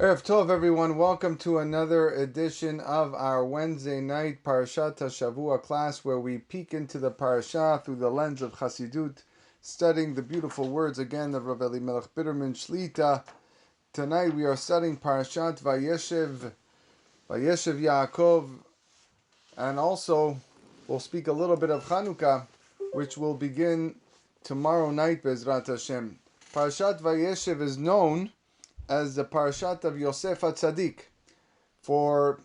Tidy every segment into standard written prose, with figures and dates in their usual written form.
Erev Tov, everyone. Welcome to another edition of our Wednesday night Parashat Shavua class, where we peek into the parasha through the lens of Hasidut, studying the beautiful words again of R Elimelech Biderman Shlita. Tonight we are studying Parashat Vayeshev Yaakov, and also we'll speak a little bit of Hanukah, which will begin tomorrow night, Bezrat Hashem. Parashat Vayeshev is known as the Parashat of Yosef HaTzadik, for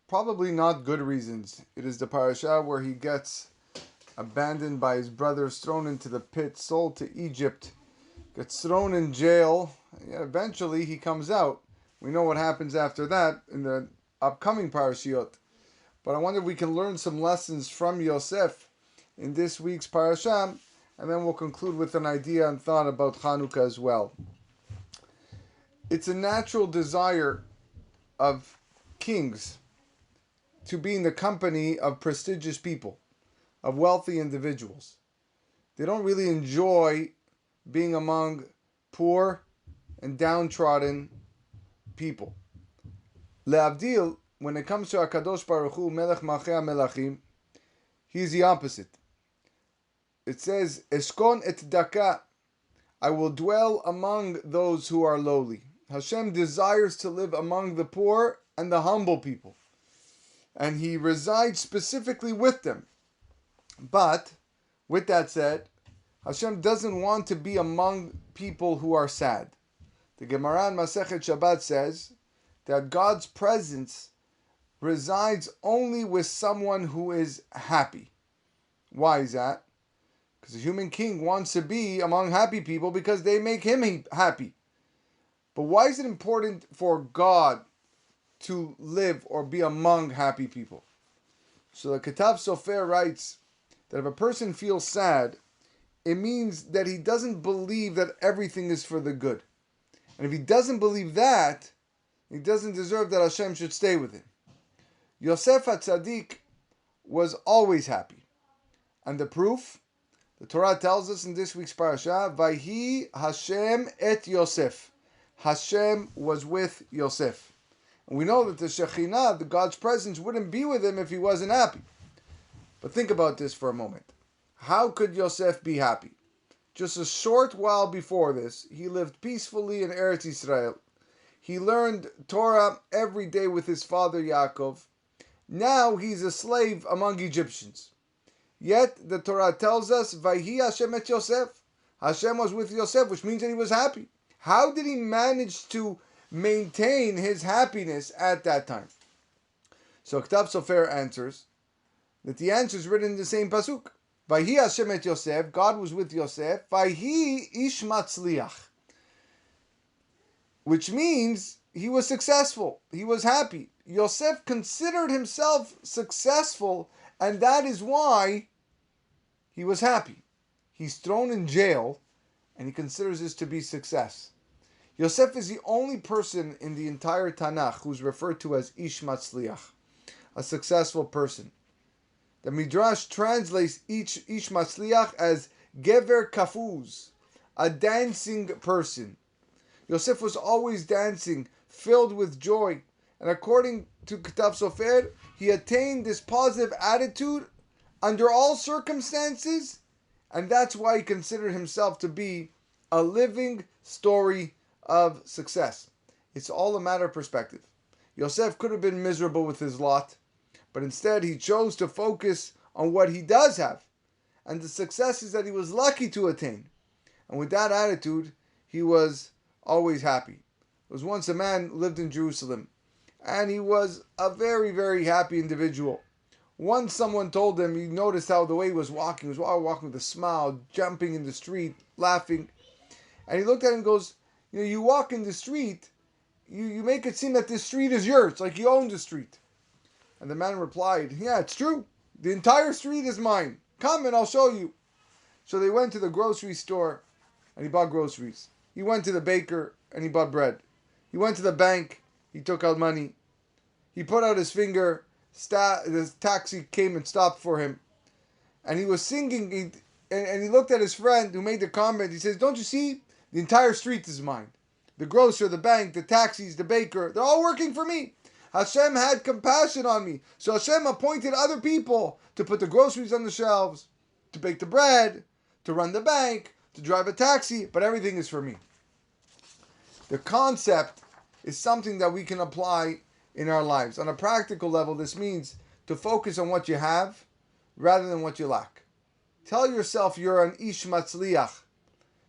probably not good reasons. It is the parasha where he gets abandoned by his brothers, thrown into the pit, sold to Egypt, gets thrown in jail. Eventually he comes out. We know what happens after that in the upcoming parashiot. But I wonder if we can learn some lessons from Yosef in this week's parasha, and then we'll conclude with an idea and thought about Hanukah as well. It's a natural desire of kings to be in the company of prestigious people, of wealthy individuals. They don't really enjoy being among poor and downtrodden people. Le'avdil, when it comes to HaKadosh Baruch Hu, Melech Malchei HaMelachim, he's the opposite. It says, Eshkon et daka, I will dwell among those who are lowly. Hashem desires to live among the poor and the humble people, and he resides specifically with them. But, with that said, Hashem doesn't want to be among people who are sad. The Gemara in Masechet Shabbat says that God's presence resides only with someone who is happy. Why is that? Because a human king wants to be among happy people because they make him happy. But why is it important for God to live or be among happy people? So the Ketav Sofer writes that if a person feels sad, it means that he doesn't believe that everything is for the good. And if he doesn't believe that, he doesn't deserve that Hashem should stay with him. Yosef HaTzadik was always happy. And the proof, the Torah tells us in this week's parasha, Vayhi Hashem et Yosef. Hashem was with Yosef. And we know that the Shekhinah, the God's presence, wouldn't be with him if he wasn't happy. But think about this for a moment. How could Yosef be happy? Just a short while before this, he lived peacefully in Eretz Israel. He learned Torah every day with his father Yaakov. Now he's a slave among Egyptians. Yet the Torah tells us, Vayhi Hashem et Yosef. Hashem was with Yosef, which means that he was happy. How did he manage to maintain his happiness at that time? So Ketav Sofer answers that the answer is written in the same pasuk. Vayhi Hashem et Yosef, God was with Yosef. Vayhi ish matzliach, which means he was successful. He was happy. Yosef considered himself successful, and that is why he was happy. He's thrown in jail, and he considers this to be success. Yosef is the only person in the entire Tanakh who's referred to as Ish Matzliach, a successful person. The Midrash translates Ish Matzliach as Gever Kafuz, a dancing person. Yosef was always dancing, filled with joy, and according to Ketav Sofer, he attained this positive attitude under all circumstances, and that's why he considered himself to be a living story of success. It's all a matter of perspective. Yosef could have been miserable with his lot, but instead he chose to focus on what he does have and the successes that he was lucky to attain. And with that attitude, he was always happy. There was once a man who lived in Jerusalem, and he was a very, very happy individual. Once someone told him, he noticed how the way he was walking with a smile, jumping in the street, laughing. And he looked at him and goes, you walk in the street, you make it seem that this street is yours, it's like you own the street. And the man replied, yeah, it's true. The entire street is mine. Come and I'll show you. So they went to the grocery store and he bought groceries. He went to the baker and he bought bread. He went to the bank, he took out money. He put out his finger, the taxi came and stopped for him. And he was singing, and he looked at his friend who made the comment. He says, don't you see? The entire street is mine. the grocer, the bank, the taxis, the baker, they're all working for me. Hashem had compassion on me. So Hashem appointed other people to put the groceries on the shelves, to bake the bread, to run the bank, to drive a taxi, but everything is for me. The concept is something that we can apply in our lives. On a practical level, this means to focus on what you have rather than what you lack. Tell yourself you're an ish matzliach.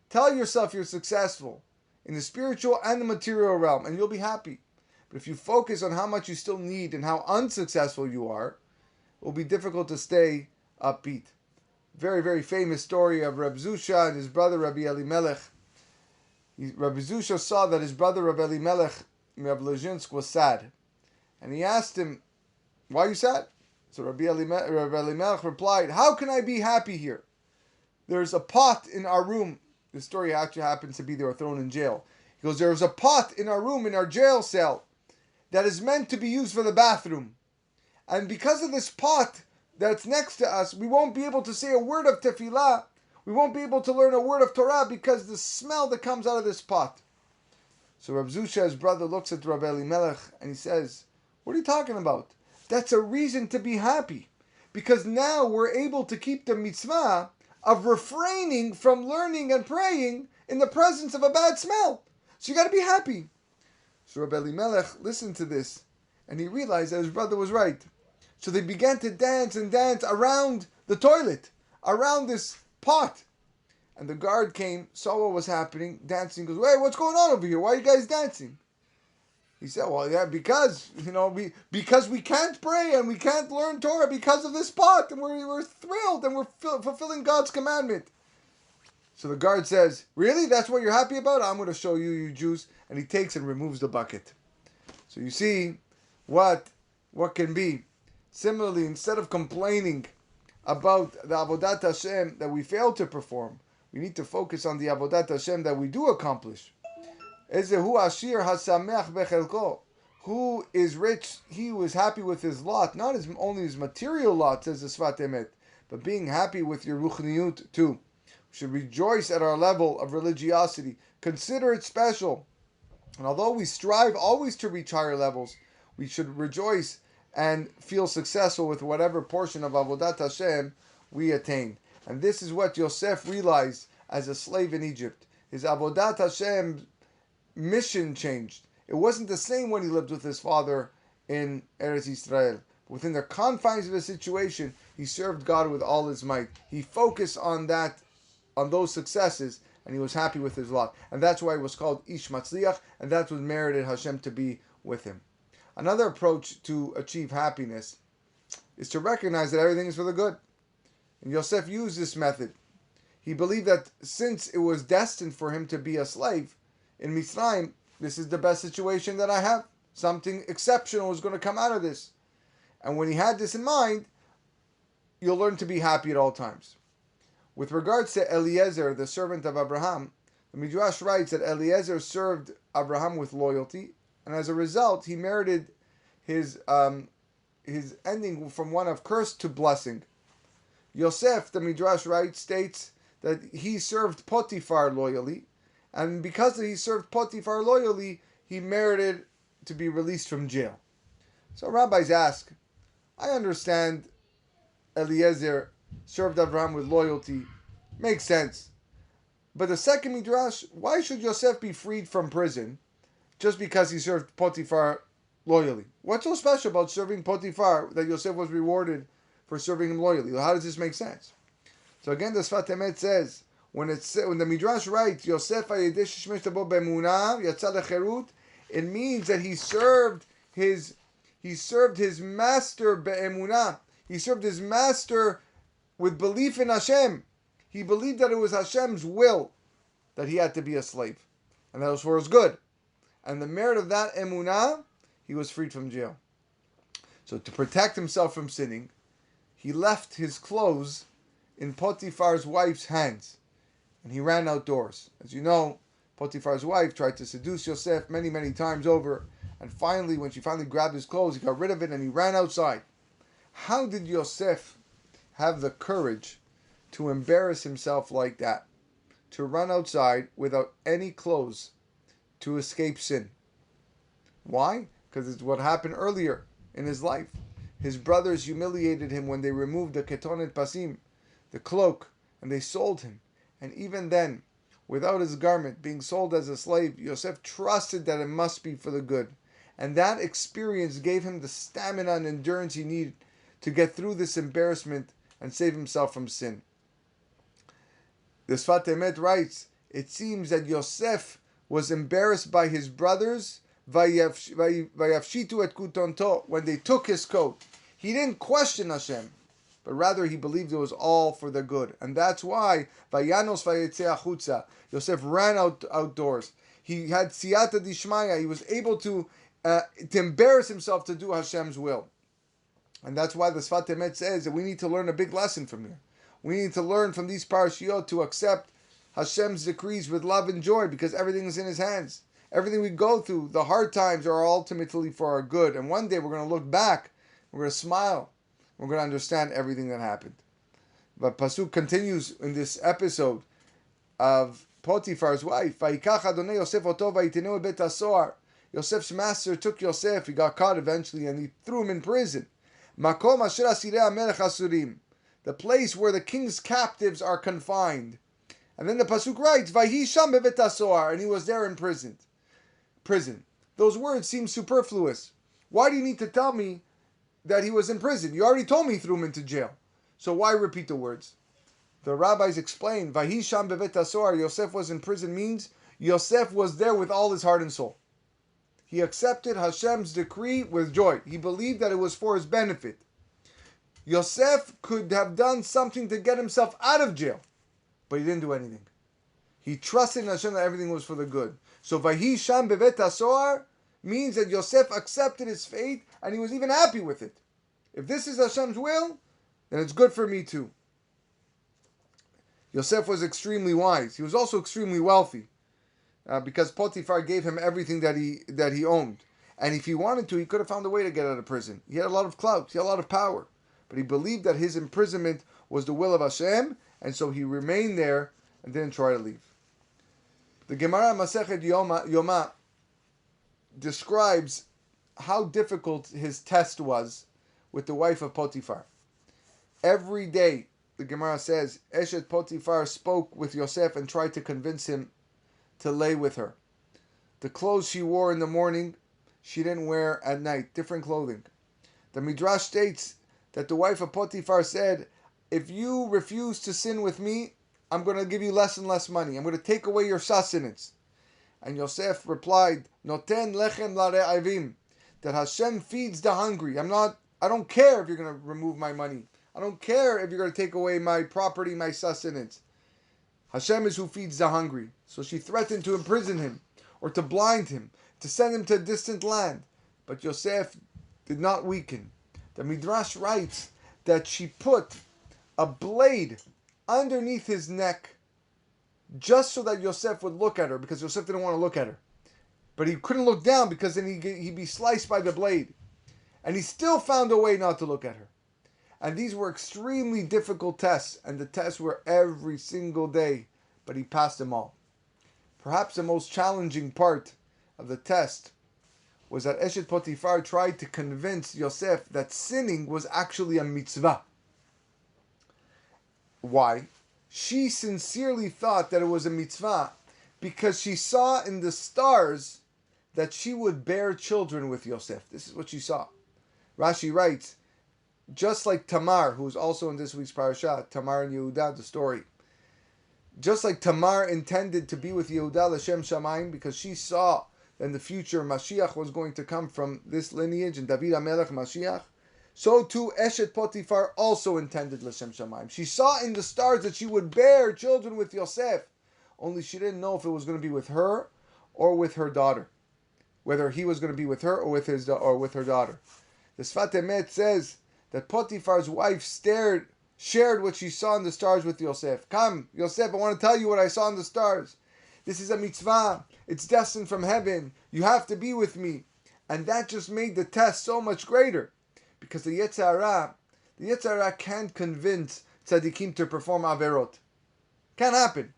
Tell yourself you're successful in the spiritual and the material realm, and you'll be happy. But if you focus on how much you still need and how unsuccessful you are, it will be difficult to stay upbeat. Very, very famous story of Reb Zusha and his brother Rabbi Elimelech. Rabbi Zusha saw that his brother Rabbi Elimelech Lezhinsk was sad. And he asked him, "Why are you sad?" So Rabbi Elimelech replied, "How can I be happy here? There's a pot in our room." The story actually happens to be they were thrown in jail. He goes, "There's a pot in our room, in our jail cell, that is meant to be used for the bathroom. And because of this pot that's next to us, we won't be able to say a word of tefillah. We won't be able to learn a word of Torah because the smell that comes out of this pot." So Reb Zusha, his brother, looks at Rabbi Elimelech and he says, "What are you talking about? That's a reason to be happy. Because now we're able to keep the mitzvah of refraining from learning and praying in the presence of a bad smell. So you got to be happy." So Rabbi Elimelech listened to this and he realized that his brother was right. So they began to dance and dance around the toilet, around this pot. And the guard came, saw what was happening, dancing, goes, "Hey, what's going on over here? Why are you guys dancing?" He said, "Well, yeah, because we can't pray and we can't learn Torah because of this pot, and we're thrilled and we're fulfilling God's commandment." So the guard says, "Really? That's what you're happy about? I'm going to show you, you Jews." And he takes and removes the bucket. So you see what can be. Similarly, instead of complaining about the Avodat Hashem that we fail to perform, we need to focus on the Avodat Hashem that we do accomplish. Ezehu ashir hasameach bechelko. Who is rich? He who is happy with his lot, not only his material lot, says the Sfat Emet, but being happy with your ruchniut too. We should rejoice at our level of religiosity. Consider it special. And although we strive always to reach higher levels, we should rejoice and feel successful with whatever portion of Avodat Hashem we attain. And this is what Yosef realized as a slave in Egypt. His Avodat Hashem mission changed. It wasn't the same when he lived with his father in Eretz Yisrael. Within the confines of his situation, he served God with all his might. He focused on those successes, and he was happy with his lot. And that's why he was called Ish Matzliach, and that's what merited Hashem to be with him. Another approach to achieve happiness is to recognize that everything is for the good. And Yosef used this method. He believed that since it was destined for him to be a slave in Mitzrayim, this is the best situation that I have. Something exceptional is going to come out of this. And when he had this in mind, you'll learn to be happy at all times. With regards to Eliezer, the servant of Abraham, the Midrash writes that Eliezer served Abraham with loyalty, and as a result, he merited his ending from one of curse to blessing. Yosef, the Midrash writes, states that he served Potifar loyally, and because he served Potifar loyally, he merited to be released from jail. So rabbis ask, I understand Eliezer served Abraham with loyalty. Makes sense. But the second Midrash, why should Yosef be freed from prison just because he served Potifar loyally? What's so special about serving Potifar that Yosef was rewarded for serving him loyally? How does this make sense? So again, the Sfat Emet says, when the Midrash writes, Yosef Emunah yatsa lecherut, it means that he served his master be'emunah. He served his master with belief in Hashem. He believed that it was Hashem's will that he had to be a slave, and that was for his good. And the merit of that emunah, he was freed from jail. So to protect himself from sinning, he left his clothes in Potiphar's wife's hands, and he ran outdoors. As you know, Potiphar's wife tried to seduce Yosef many, many times over, and finally, when she finally grabbed his clothes, he got rid of it and he ran outside. How did Yosef have the courage to embarrass himself like that? To run outside without any clothes to escape sin. Why? Because it's what happened earlier in his life. His brothers humiliated him when they removed the ketonet pasim, the cloak, and they sold him. And even then, without his garment, being sold as a slave, Yosef trusted that it must be for the good. And that experience gave him the stamina and endurance he needed to get through this embarrassment and save himself from sin. The Sfat Emet writes, it seems that Yosef was embarrassed by his brothers Vayafshitu et kutonto, when they took his coat. He didn't question Hashem, but rather he believed it was all for the good. And that's why Vayanos vayetze achutza, Yosef ran outdoors. He had siyata dishmaya. He was able to embarrass himself to do Hashem's will. And that's why the Sfat Emet says that we need to learn a big lesson from here. We need to learn from these parashiyot to accept Hashem's decrees with love and joy, because everything is in His hands. Everything we go through, the hard times, are ultimately for our good. And one day we're going to look back, we're going to smile, we're going to understand everything that happened. But Pasuk continues in this episode of Potifar's wife. Vayikach Adonai Yosef oto vayiteneu bet hasoar. Yosef's master took Yosef, he got caught eventually, and he threw him in prison. Makom asher asirei hamelech asurim, the place where the king's captives are confined. And then the Pasuk writes, Vayhi sham bevet hasoar, and he was there in prison. Those words seem superfluous. Why do you need to tell me that he was in prison? You already told me he threw him into jail. So why repeat the words? The rabbis explain, Vayhi sham bevet hasoar, Yosef was in prison, means Yosef was there with all his heart and soul. He accepted Hashem's decree with joy. He believed that it was for his benefit. Yosef could have done something to get himself out of jail, but he didn't do anything. He trusted in Hashem that everything was for the good. So Vayhi sham bevet hasoar means that Yosef accepted his fate and he was even happy with it. If this is Hashem's will, then it's good for me too. Yosef was extremely wise. He was also extremely wealthy because Potifar gave him everything that he owned. And if he wanted to, he could have found a way to get out of prison. He had a lot of clout. He had a lot of power. But he believed that his imprisonment was the will of Hashem, and so he remained there and didn't try to leave. The Gemara Masechet Yoma describes how difficult his test was with the wife of Potifar. Every day, the Gemara says, Eshet Potifar spoke with Yosef and tried to convince him to lay with her. The clothes she wore in the morning, she didn't wear at night, different clothing. The Midrash states that the wife of Potifar said, if you refuse to sin with me, I'm going to give you less and less money. I'm going to take away your sustenance. And Yosef replied, Noten lechem lare'avim, that Hashem feeds the hungry. I don't care if you're going to remove my money. I don't care if you're going to take away my property, my sustenance. Hashem is who feeds the hungry. So she threatened to imprison him, or to blind him, to send him to a distant land. But Yosef did not weaken. The Midrash writes that she put a blade underneath his neck just so that Yosef would look at her, because Yosef didn't want to look at her. But he couldn't look down because then he'd be sliced by the blade. And he still found a way not to look at her. And these were extremely difficult tests, and the tests were every single day, but he passed them all. Perhaps the most challenging part of the test was that Eshet Potifar tried to convince Yosef that sinning was actually a mitzvah. Why? She sincerely thought that it was a mitzvah because she saw in the stars that she would bear children with Yosef. This is what she saw. Rashi writes, just like Tamar, who is also in this week's parasha, Tamar and Yehuda, the story. Just like Tamar intended to be with Yehuda l'shem shamayim because she saw that in the future Mashiach was going to come from this lineage, and David HaMelech Mashiach, so too Eshet Potifar also intended l'shem shamayim. She saw in the stars that she would bear children with Yosef, only she didn't know if it was going to be with her or with her daughter, whether he was going to be with her or with her daughter. The Sfat Emet says that Potiphar's wife shared what she saw in the stars with Yosef. Come, Yosef, I want to tell you what I saw in the stars. This is a mitzvah. It's destined from heaven. You have to be with me. And that just made the test so much greater. Because the Yetzer Hara can't convince tzaddikim to perform averot. Can't happen.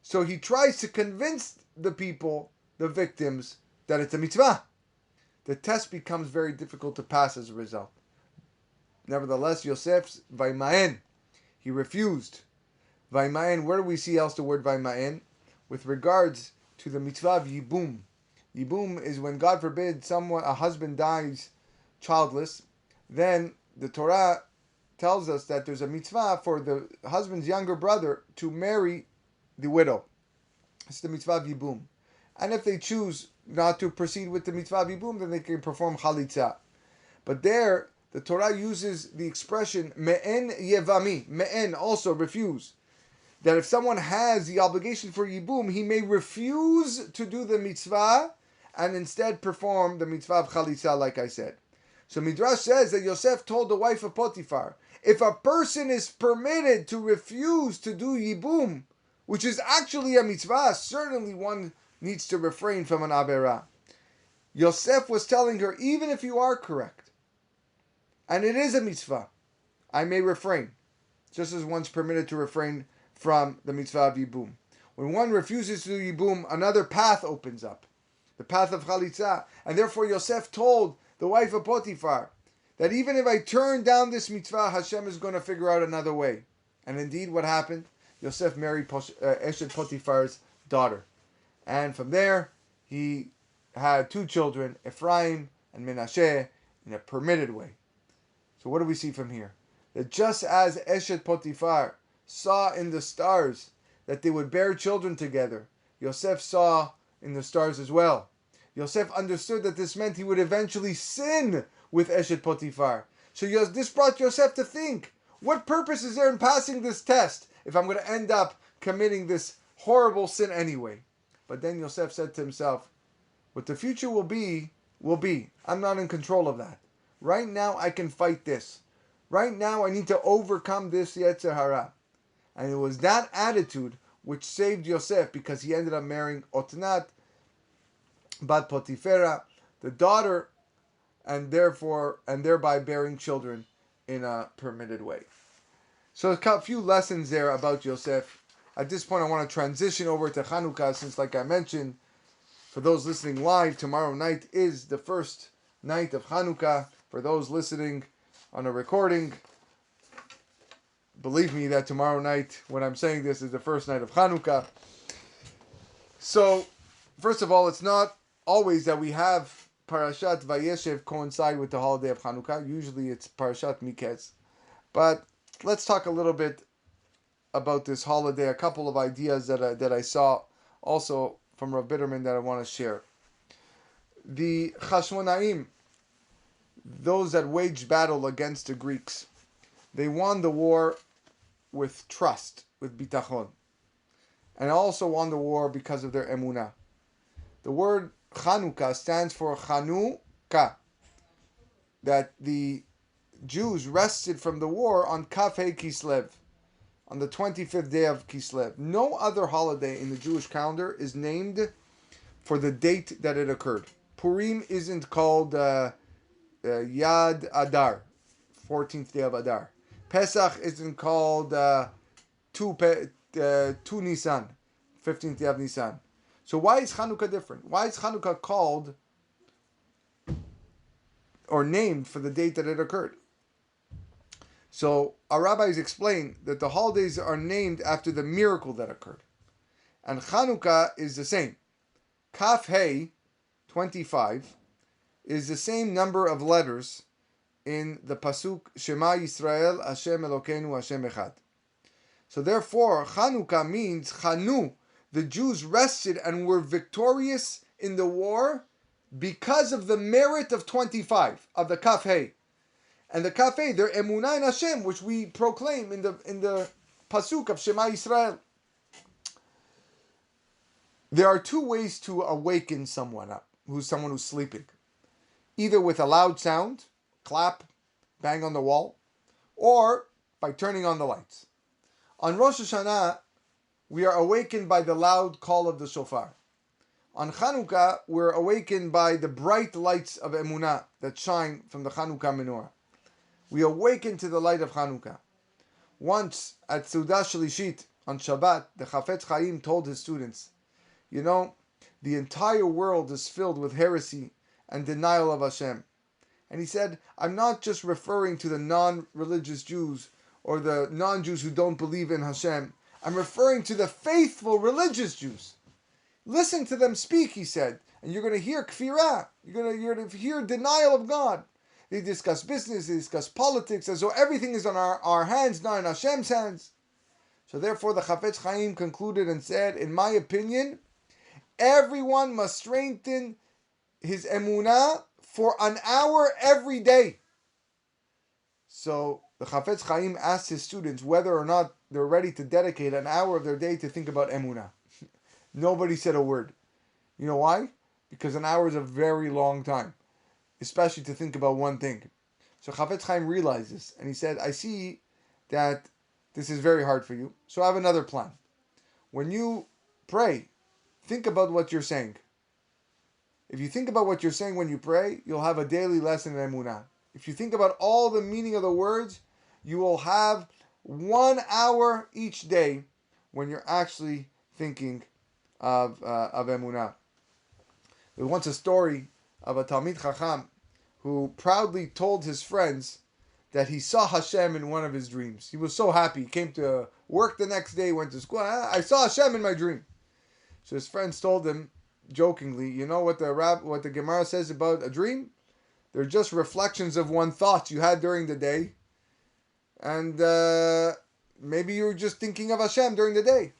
So he tries to convince the people, the victims that it's a mitzvah. The test becomes very difficult to pass as a result. Nevertheless, Yosef's Vaymaen, he refused. Vaymaen, where do we see else the word Vaymaen? With regards to the mitzvah of Yibum. Yibum is when, God forbid, a husband dies childless, then the Torah tells us that there's a mitzvah for the husband's younger brother to marry the widow. It's the mitzvah of Yibum. And if they choose not to proceed with the mitzvah of Yibum, then they can perform chalitza. But there, the Torah uses the expression me'en yevami. Me'en, also refuse. That if someone has the obligation for Yibum, he may refuse to do the mitzvah and instead perform the mitzvah of chalitza, like I said. So Midrash says that Yosef told the wife of Potifar, if a person is permitted to refuse to do Yibum, which is actually a mitzvah, certainly one needs to refrain from an avera. Yosef was telling her, even if you are correct, and it is a mitzvah, I may refrain, just as one's permitted to refrain from the mitzvah of Yibum. When one refuses to do Yibum, another path opens up, the path of chalitza, and therefore Yosef told the wife of Potifar that even if I turn down this mitzvah, Hashem is going to figure out another way. And indeed, what happened? Yosef married Eshet Potifar's daughter. And from there, he had two children, Ephraim and Menashe, in a permitted way. So what do we see from here? That just as Eshet Potifar saw in the stars that they would bear children together, Yosef saw in the stars as well. Yosef understood that this meant he would eventually sin with Eshet Potifar. So this brought Yosef to think, what purpose is there in passing this test if I'm going to end up committing this horrible sin anyway? But then Yosef said to himself, what the future will be, will be. I'm not in control of that. Right now I can fight this. Right now I need to overcome this Yetzer Hara. And it was that attitude which saved Yosef, because he ended up marrying Otnat, Bat Potifera, the daughter, and thereby bearing children in a permitted way. So a few lessons there about Yosef. At this point, I want to transition over to Hanukah, since, like I mentioned, for those listening live, tomorrow night is the first night of Hanukah. For those listening on a recording, believe me that tomorrow night, when I'm saying this, is the first night of Hanukah. So, first of all, it's not always that we have Parashat Vayeshev coincide with the holiday of Hanukah. Usually it's Parashat Miketz. But let's talk a little bit about this holiday, a couple of ideas that I saw also from Rav Biderman that I want to share. The Chashmonaim, those that waged battle against the Greeks, they won the war with trust, with bitachon, and also won the war because of their emunah. The word Chanukah stands for Hanukah, that the Jews rested from the war on Kaf Hei Kislev, on the 25th day of Kislev. No other holiday in the Jewish calendar is named for the date that it occurred. Purim isn't called Yad Adar, 14th day of Adar. Pesach isn't called Tu Nisan, 15th day of Nisan. So why is Chanukah different? Why is Chanukah called or named for the date that it occurred? So our rabbis explain that the holidays are named after the miracle that occurred. And Chanukah is the same. Kaf Hei, 25, is the same number of letters in the pasuk Shema Yisrael Hashem Elokeinu Hashem Echad. So therefore, Chanukah means Chanu. The Jews rested and were victorious in the war because of the merit of 25, of the Kaf Hei. And the Kaf Hei, their Emunah in Hashem, which we proclaim in the pasuk of Shema Yisrael. There are two ways to awaken someone up, someone who's sleeping. Either with a loud sound, clap, bang on the wall, or by turning on the lights. On Rosh Hashanah, we are awakened by the loud call of the shofar. On Chanukah, we're awakened by the bright lights of Emunah that shine from the Chanukah menorah. We awaken to the light of Chanukah. Once at Seudah Shlishit on Shabbat, the Chafetz Chaim told his students, the entire world is filled with heresy and denial of Hashem. And he said, I'm not just referring to the non-religious Jews or the non-Jews who don't believe in Hashem. I'm referring to the faithful religious Jews. Listen to them speak, he said, and you're going to hear kfirah. You're going to hear denial of God. They discuss business, they discuss politics, as though everything is on our hands, not in Hashem's hands. So therefore the Chafetz Chaim concluded and said, in my opinion, everyone must strengthen his emunah for an hour every day. So the Chafetz Chaim asked his students whether or not they're ready to dedicate an hour of their day to think about emunah. Nobody said a word. You know why? Because an hour is a very long time, especially to think about one thing. So Chafetz Chaim realized this, and he said, I see that this is very hard for you, so I have another plan. When you pray, think about what you're saying. If you think about what you're saying when you pray, you'll have a daily lesson in emunah. If you think about all the meaning of the words, you will have 1 hour each day when you're actually thinking of emunah. There was once a story of a Talmid Chacham who proudly told his friends that he saw Hashem in one of his dreams. He was so happy. He came to work the next day, went to school. I saw Hashem in my dream. So his friends told him, jokingly, you know what the Gemara says about a dream? They're just reflections of one thought you had during the day. And maybe you were just thinking of Hashem during the day.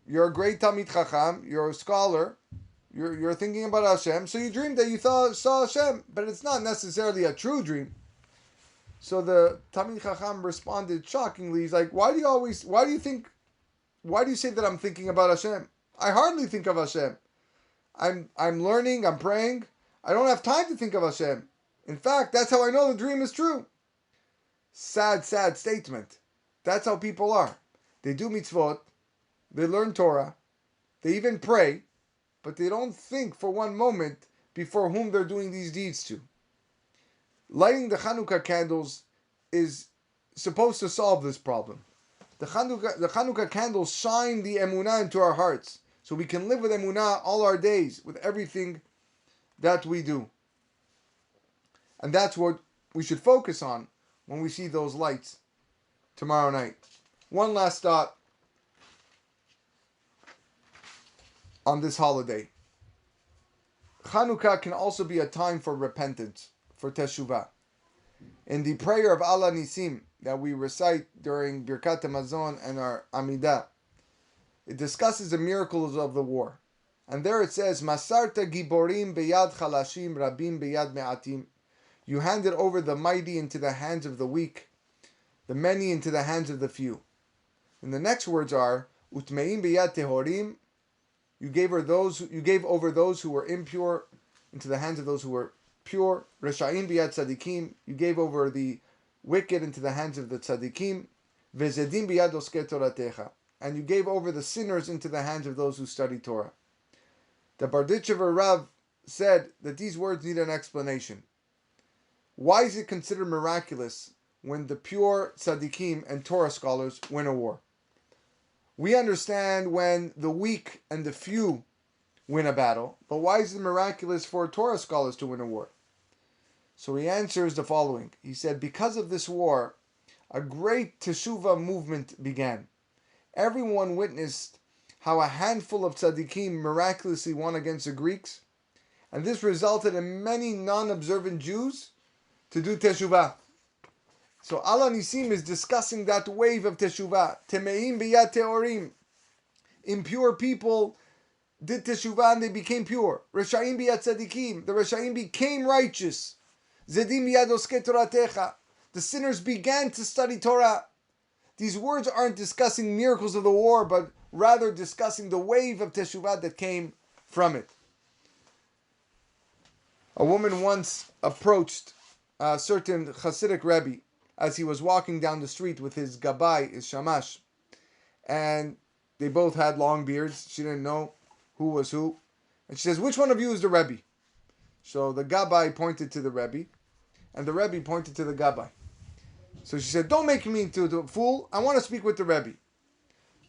You're a great Talmid Chacham. You're a scholar. You're thinking about Hashem. So you dreamed that you saw Hashem. But it's not necessarily a true dream. So the Talmid Chacham responded shockingly. He's like, why do you say that I'm thinking about Hashem? I hardly think of Hashem. I'm learning, I'm praying. I don't have time to think of Hashem. In fact, that's how I know the dream is true. Sad statement. That's how people are. They do mitzvot, they learn Torah, they even pray, but they don't think for one moment before whom they're doing these deeds to. Lighting the Hanukah candles is supposed to solve this problem. The Hanukah candles shine the emunah into our hearts, so we can live with emunah all our days, with everything that we do. And that's what we should focus on when we see those lights tomorrow night. One last thought on this holiday. Chanukah can also be a time for repentance, for Teshuvah. In the prayer of Allah Nisim that we recite during Birkat HaMazon and our Amidah, it discusses the miracles of the war. And there it says, Masarta giborim beyad chalashim rabim beyad me'atim. You handed over the mighty into the hands of the weak, the many into the hands of the few. And the next words are, Utmeim beyad tehorim. You gave over those who were impure into the hands of those who were pure. Reshaim biyad tzadikim. You gave over the wicked into the hands of the tzadikim. Vezedim biyad oskei toratecha. And you gave over the sinners into the hands of those who study Torah. The Barditchever Rav said that these words need an explanation. Why is it considered miraculous when the pure tzaddikim and Torah scholars win a war? We understand when the weak and the few win a battle, but why is it miraculous for Torah scholars to win a war? So he answers the following. He said, because of this war, a great Teshuvah movement began. Everyone witnessed how a handful of tzaddikim miraculously won against the Greeks, and this resulted in many non-observant Jews to do Teshuvah. So Allah Nisim is discussing that wave of Teshuvah. Temeim biyat teorim. Impure people did Teshuvah and they became pure. Reshaim biyat tzaddikim. The Reshaim became righteous. Zedim biyad oskei toratecha. The sinners began to study Torah. These words aren't discussing miracles of the war, but rather discussing the wave of Teshuvah that came from it. A woman once approached a certain Hasidic Rebbe as he was walking down the street with his gabbai, his shamash, and they both had long beards. She didn't know who was who. And she says, which one of you is the Rebbe? So the gabbai pointed to the Rebbe, and the Rebbe pointed to the gabbai. So she said, don't make me into a fool. I want to speak with the Rebbe.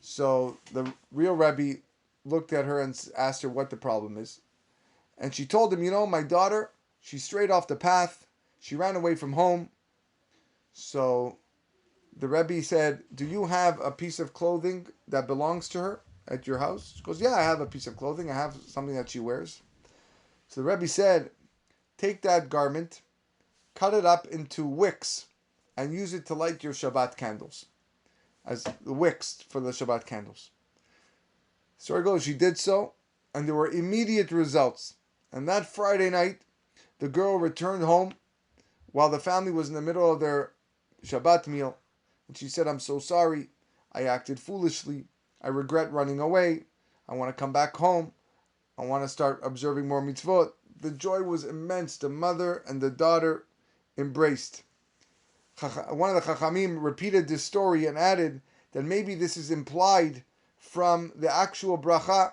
So the real Rebbe looked at her and asked her what the problem is. And she told him, my daughter, she strayed off the path. She ran away from home. So the Rebbe said, do you have a piece of clothing that belongs to her at your house? She goes, yeah, I have a piece of clothing. I have something that she wears. So the Rebbe said, take that garment, cut it up into wicks, and use it to light your Shabbat candles. As the wicks for the Shabbat candles. Story goes, she did so, and there were immediate results. And that Friday night, the girl returned home while the family was in the middle of their Shabbat meal. And she said, I'm so sorry. I acted foolishly. I regret running away. I want to come back home. I want to start observing more mitzvot. The joy was immense. The mother and the daughter embraced. One of the Chachamim repeated this story and added that maybe this is implied from the actual bracha,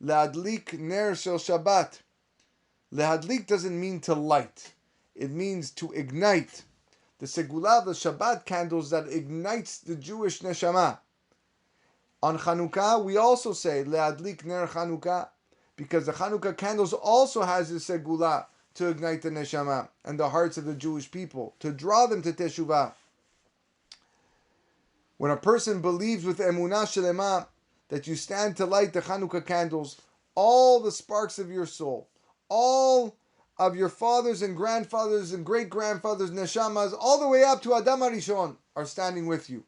Le'adlik ner shel Shabbat. Le'adlik doesn't mean to light. It means to ignite. The segula, the Shabbat candles that ignites the Jewish neshama. On Hanukah, we also say Le'adlik ner Hanukah, because the Hanukah candles also has the segula to ignite the neshama and the hearts of the Jewish people, to draw them to Teshuvah. When a person believes with Emunah Shelema that you stand to light the Hanukah candles, all the sparks of your soul, all of your fathers and grandfathers and great-grandfathers, neshamas, all the way up to Adam HaRishon are standing with you.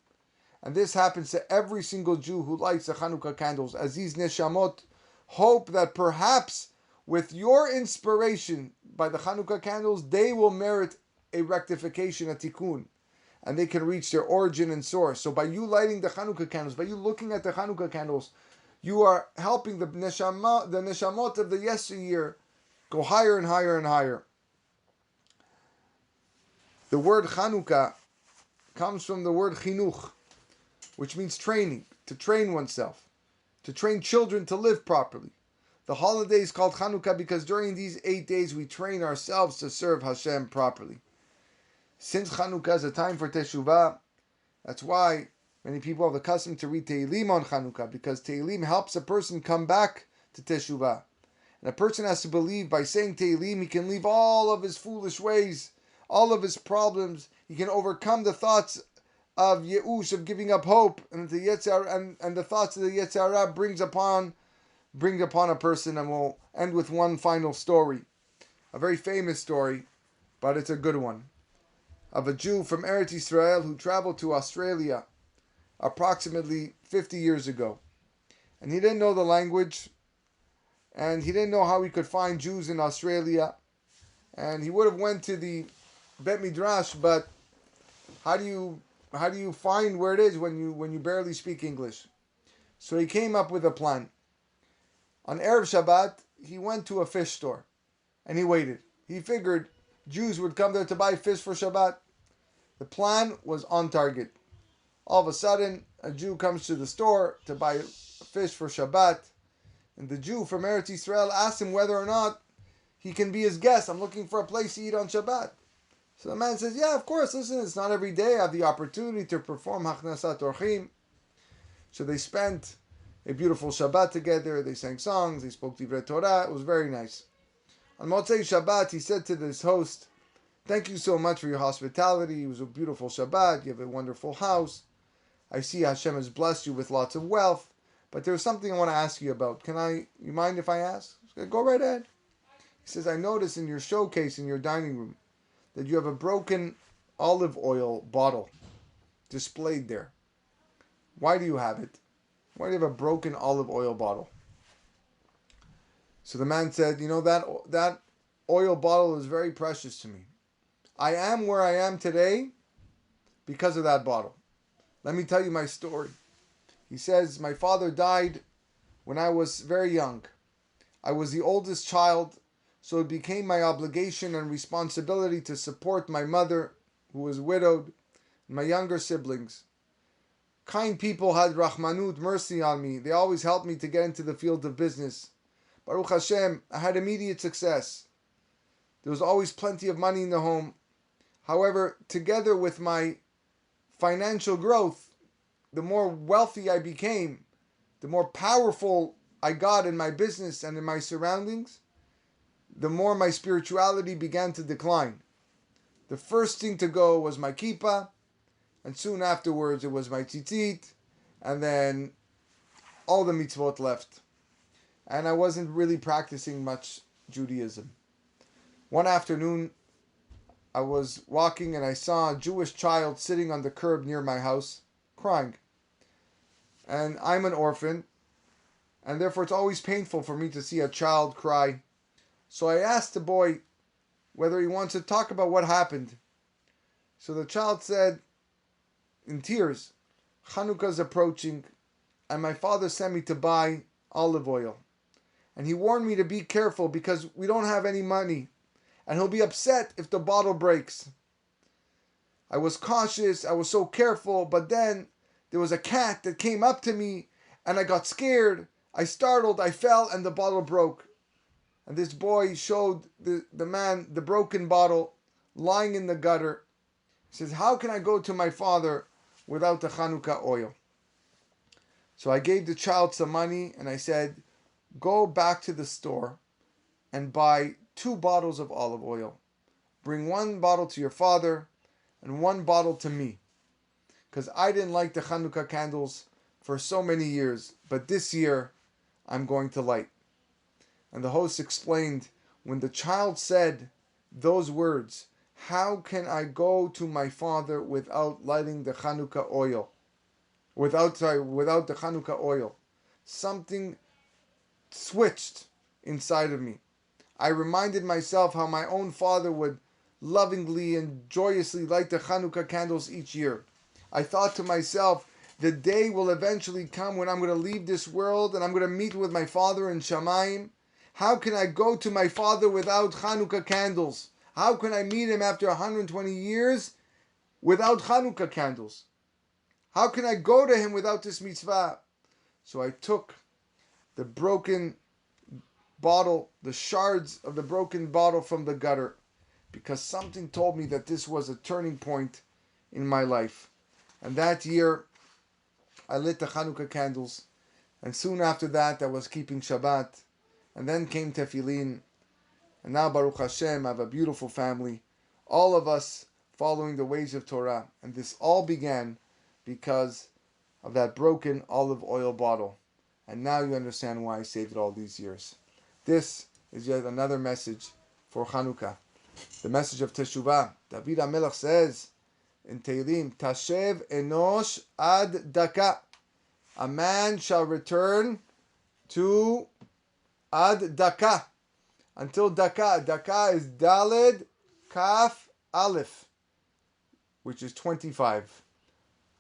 And this happens to every single Jew who lights the Hanukah candles, as these neshamot hope that perhaps with your inspiration by the Hanukah candles, they will merit a rectification, a tikkun, and they can reach their origin and source. So by you lighting the Hanukah candles, by you looking at the Hanukah candles, you are helping the neshamot of the yesteryear go higher and higher and higher. The word Hanukah comes from the word chinuch, which means training, to train oneself, to train children to live properly. The holiday is called Hanukah because during these 8 days we train ourselves to serve Hashem properly. Since Hanukah is a time for Teshuvah, that's why many people have the custom to read Tehillim on Hanukah, because Tehillim helps a person come back to Teshuvah. And a person has to believe by saying Tehillim, he can leave all of his foolish ways, all of his problems. He can overcome the thoughts of Yeush, of giving up hope, and the Yetzer, and the thoughts of the Yetzer Hara brings upon a person. And we'll end with one final story, a very famous story, but it's a good one, of a Jew from Eretz Yisrael who traveled to Australia approximately 50 years ago. And he didn't know the language, and he didn't know how he could find Jews in Australia. And he would have went to the Bet Midrash, but how do you find where it is when you barely speak English? So he came up with a plan. On Erev Shabbat, he went to a fish store, and he waited. He figured Jews would come there to buy fish for Shabbat. The plan was on target. All of a sudden, a Jew comes to the store to buy fish for Shabbat, and the Jew from Eretz Yisrael asks him whether or not he can be his guest. I'm looking for a place to eat on Shabbat. So the man says, yeah, of course, listen, it's not every day I have the opportunity to perform Hachnasat Orchim. So they spent a beautiful Shabbat together, they sang songs, they spoke Divrei Torah, it was very nice. On Motzei Shabbat, he said to this host, thank you so much for your hospitality, it was a beautiful Shabbat, you have a wonderful house, I see Hashem has blessed you with lots of wealth, but there's something I want to ask you about. You mind if I ask? Go right ahead. He says, I noticed in your showcase in your dining room that you have a broken olive oil bottle displayed there. Why do you have it? Why do you have a broken olive oil bottle? So the man said, that oil bottle is very precious to me. I am where I am today because of that bottle. Let me tell you my story. He says, my father died when I was very young. I was the oldest child, so it became my obligation and responsibility to support my mother, who was widowed, and my younger siblings. Kind people had Rahmanut, mercy on me. They always helped me to get into the field of business. Baruch Hashem, I had immediate success. There was always plenty of money in the home. However, together with my financial growth, the more wealthy I became, the more powerful I got in my business and in my surroundings, the more my spirituality began to decline. The first thing to go was my kippah, and soon afterwards it was my tzitzit, and then all the mitzvot left. And I wasn't really practicing much Judaism. One afternoon, I was walking and I saw a Jewish child sitting on the curb near my house, crying. And I'm an orphan, and therefore it's always painful for me to see a child cry. So I asked the boy whether he wants to talk about what happened. So the child said, in tears, Hanukkah's approaching, and my father sent me to buy olive oil. And he warned me to be careful because we don't have any money, and he'll be upset if the bottle breaks. I was cautious, I was so careful, but then there was a cat that came up to me, and I got scared, I startled, I fell, and the bottle broke. And this boy showed the man the broken bottle lying in the gutter. He says, how can I go to my father without the Hanukkah oil? So I gave the child some money and I said, go back to the store and buy 2 bottles of olive oil. Bring 1 bottle to your father and 1 bottle to me. Because I didn't like the Hanukkah candles for so many years, but this year I'm going to light. And the host explained, when the child said those words, how can I go to my father without lighting the Hanukkah oil? Without the Hanukkah oil. Something switched inside of me. I reminded myself how my own father would lovingly and joyously light the Hanukkah candles each year. I thought to myself, the day will eventually come when I'm going to leave this world and I'm going to meet with my father in Shamayim. How can I go to my father without Hanukkah candles? How can I meet him after 120 years without Hanukkah candles? How can I go to him without this mitzvah? So I took the broken bottle, the shards of the broken bottle from the gutter, because something told me that this was a turning point in my life. And that year, I lit the Hanukkah candles, and soon after that, I was keeping Shabbat, and then came Tefillin, and now Baruch Hashem, I have a beautiful family, all of us following the ways of Torah, and this all began because of that broken olive oil bottle. And now you understand why I saved it all these years. This is yet another message for Hanukkah. The message of Teshuvah. David HaMelech says in Tehillim, Tashev enosh ad daka. A man shall return to ad daka. Until daka. Daka is Daled Kaf Aleph, which is 25.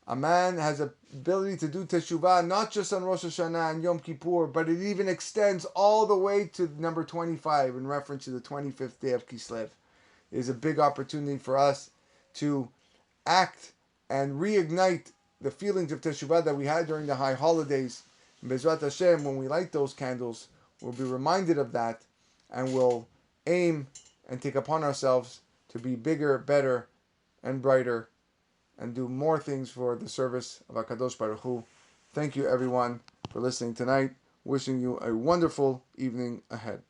A man has the ability to do Teshuvah not just on Rosh Hashanah and Yom Kippur, but it even extends all the way to number 25 in reference to the 25th day of Kislev. It is a big opportunity for us to act and reignite the feelings of Teshuvah that we had during the high holidays. And Bezrat Hashem, when we light those candles, we'll be reminded of that and we'll aim and take upon ourselves to be bigger, better, and brighter, and do more things for the service of HaKadosh Baruch Hu. Thank you everyone for listening tonight. Wishing you a wonderful evening ahead.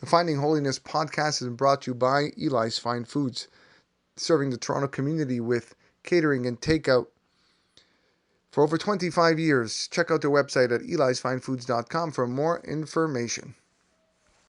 The Finding Holiness podcast is brought to you by Eli's Fine Foods, serving the Toronto community with catering and takeout for over 25 years. Check out their website at elisfinefoods.com for more information.